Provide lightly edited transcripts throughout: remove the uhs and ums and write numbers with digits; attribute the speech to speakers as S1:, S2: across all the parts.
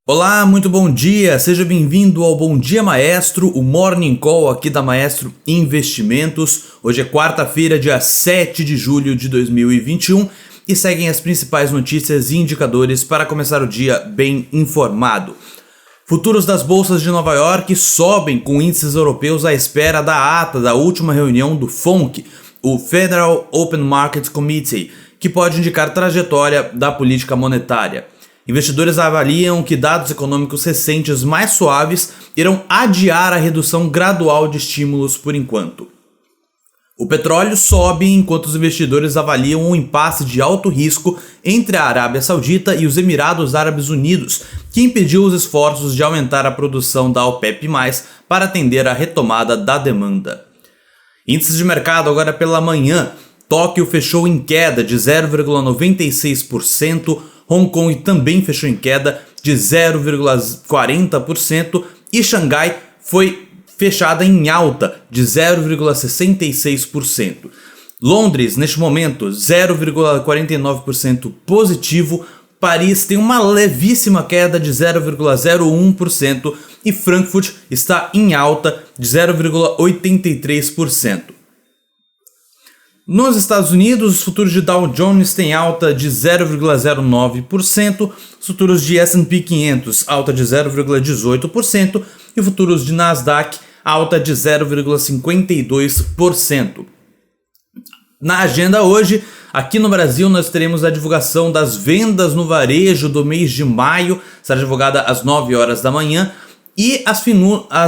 S1: Olá, muito bom dia, seja bem-vindo ao Bom Dia Maestro, o Morning Call aqui da Maestro Investimentos. Hoje é quarta-feira, dia 7 de julho de 2021 e seguem as principais notícias e indicadores para começar o dia bem informado. Futuros das bolsas de Nova York sobem com índices europeus à espera da ata da última reunião do FONC, o Federal Open Market Committee, que pode indicar trajetória da política monetária. Investidores avaliam que dados econômicos recentes mais suaves irão adiar a redução gradual de estímulos por enquanto. O petróleo sobe enquanto os investidores avaliam um impasse de alto risco entre a Arábia Saudita e os Emirados Árabes Unidos, que impediu os esforços de aumentar a produção da OPEP+, para atender à retomada da demanda. Índices de mercado agora pela manhã. Tóquio fechou em queda de 0,96%, Hong Kong também fechou em queda de 0,40% e Xangai foi fechada em alta de 0,66%. Londres, neste momento, 0,49% positivo. Paris tem uma levíssima queda de 0,01% e Frankfurt está em alta de 0,83%. Nos Estados Unidos, os futuros de Dow Jones têm alta de 0,09%, os futuros de S&P 500 alta de 0,18% e futuros de Nasdaq alta de 0,52%. Na agenda hoje, aqui no Brasil, nós teremos a divulgação das vendas no varejo do mês de maio, será divulgada às 9 horas da manhã. E as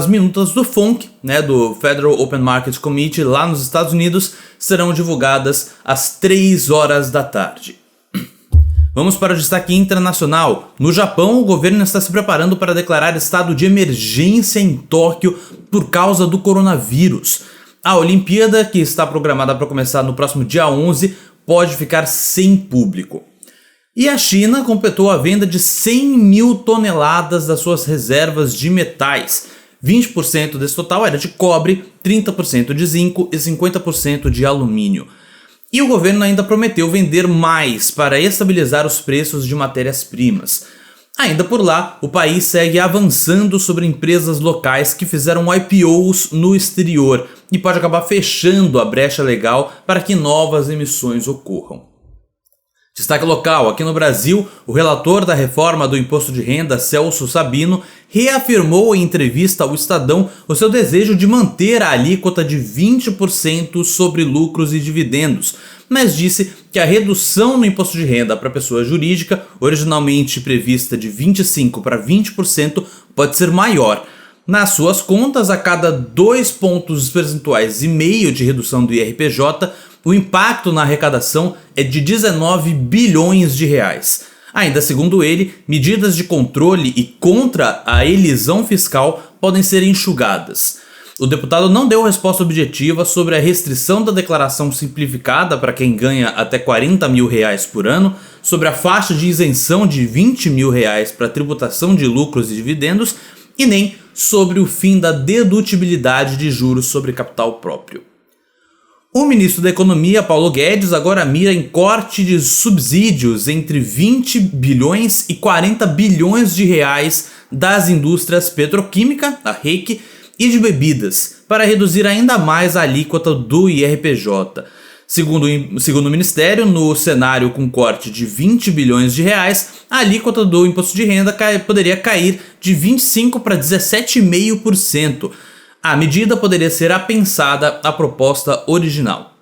S1: minutas do FONC, do Federal Open Market Committee, lá nos Estados Unidos, serão divulgadas às 3 horas da tarde. Vamos para o destaque internacional. No Japão, o governo está se preparando para declarar estado de emergência em Tóquio por causa do coronavírus. A Olimpíada, que está programada para começar no próximo dia 11, pode ficar sem público. E a China completou a venda de 100 mil toneladas das suas reservas de metais. 20% desse total era de cobre, 30% de zinco e 50% de alumínio. E o governo ainda prometeu vender mais para estabilizar os preços de matérias-primas. Ainda por lá, o país segue avançando sobre empresas locais que fizeram IPOs no exterior e pode acabar fechando a brecha legal para que novas emissões ocorram. Destaque local, aqui no Brasil, o relator da reforma do imposto de renda, Celso Sabino, reafirmou em entrevista ao Estadão o seu desejo de manter a alíquota de 20% sobre lucros e dividendos, mas disse que a redução no imposto de renda para pessoa jurídica, originalmente prevista de 25% para 20%, pode ser maior. Nas suas contas, a cada 2 pontos percentuais e meio de redução do IRPJ, o impacto na arrecadação é de 19 bilhões de reais. Ainda segundo ele, medidas de controle e contra a elisão fiscal podem ser enxugadas. O deputado não deu resposta objetiva sobre a restrição da declaração simplificada para quem ganha até 40 mil reais por ano, sobre a faixa de isenção de 20 mil reais para tributação de lucros e dividendos e nem sobre o fim da dedutibilidade de juros sobre capital próprio. O ministro da Economia, Paulo Guedes, agora mira em corte de subsídios entre 20 bilhões e 40 bilhões de reais das indústrias petroquímica, a REIQ, e de bebidas, para reduzir ainda mais a alíquota do IRPJ. Segundo o Ministério, no cenário com corte de 20 bilhões de reais, a alíquota do imposto de renda poderia cair de 25% para 17,5%. A medida poderia ser apensada à proposta original.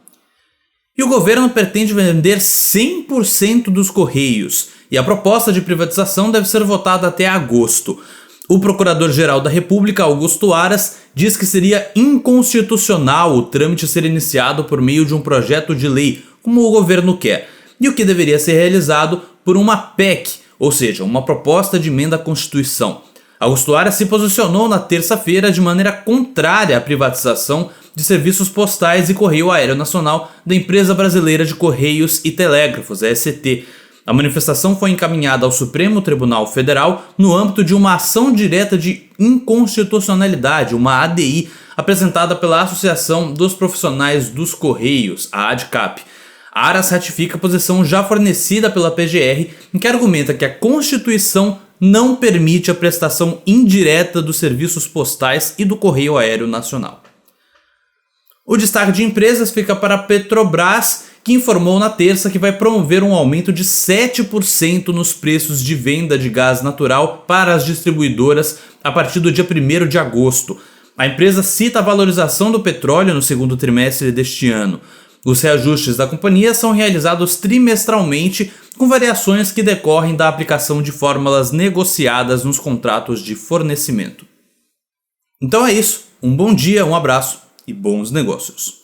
S1: E o governo pretende vender 100% dos Correios, e a proposta de privatização deve ser votada até agosto. O Procurador-Geral da República, Augusto Aras, diz que seria inconstitucional o trâmite ser iniciado por meio de um projeto de lei, como o governo quer, e o que deveria ser realizado por uma PEC, ou seja, uma proposta de emenda à Constituição. Augusto Aras se posicionou na terça-feira de maneira contrária à privatização de serviços postais e correio aéreo nacional da Empresa Brasileira de Correios e Telégrafos, a ECT. A manifestação foi encaminhada ao Supremo Tribunal Federal no âmbito de uma ação direta de inconstitucionalidade, uma ADI, apresentada pela Associação dos Profissionais dos Correios, a ADCAP. Aras ratifica a posição já fornecida pela PGR, em que argumenta que a Constituição não permite a prestação indireta dos serviços postais e do Correio Aéreo Nacional. O destaque de empresas fica para a Petrobras, que informou na terça que vai promover um aumento de 7% nos preços de venda de gás natural para as distribuidoras a partir do dia 1º de agosto. A empresa cita a valorização do petróleo no segundo trimestre deste ano. Os reajustes da companhia são realizados trimestralmente, com variações que decorrem da aplicação de fórmulas negociadas nos contratos de fornecimento. Então é isso, um bom dia, um abraço e bons negócios.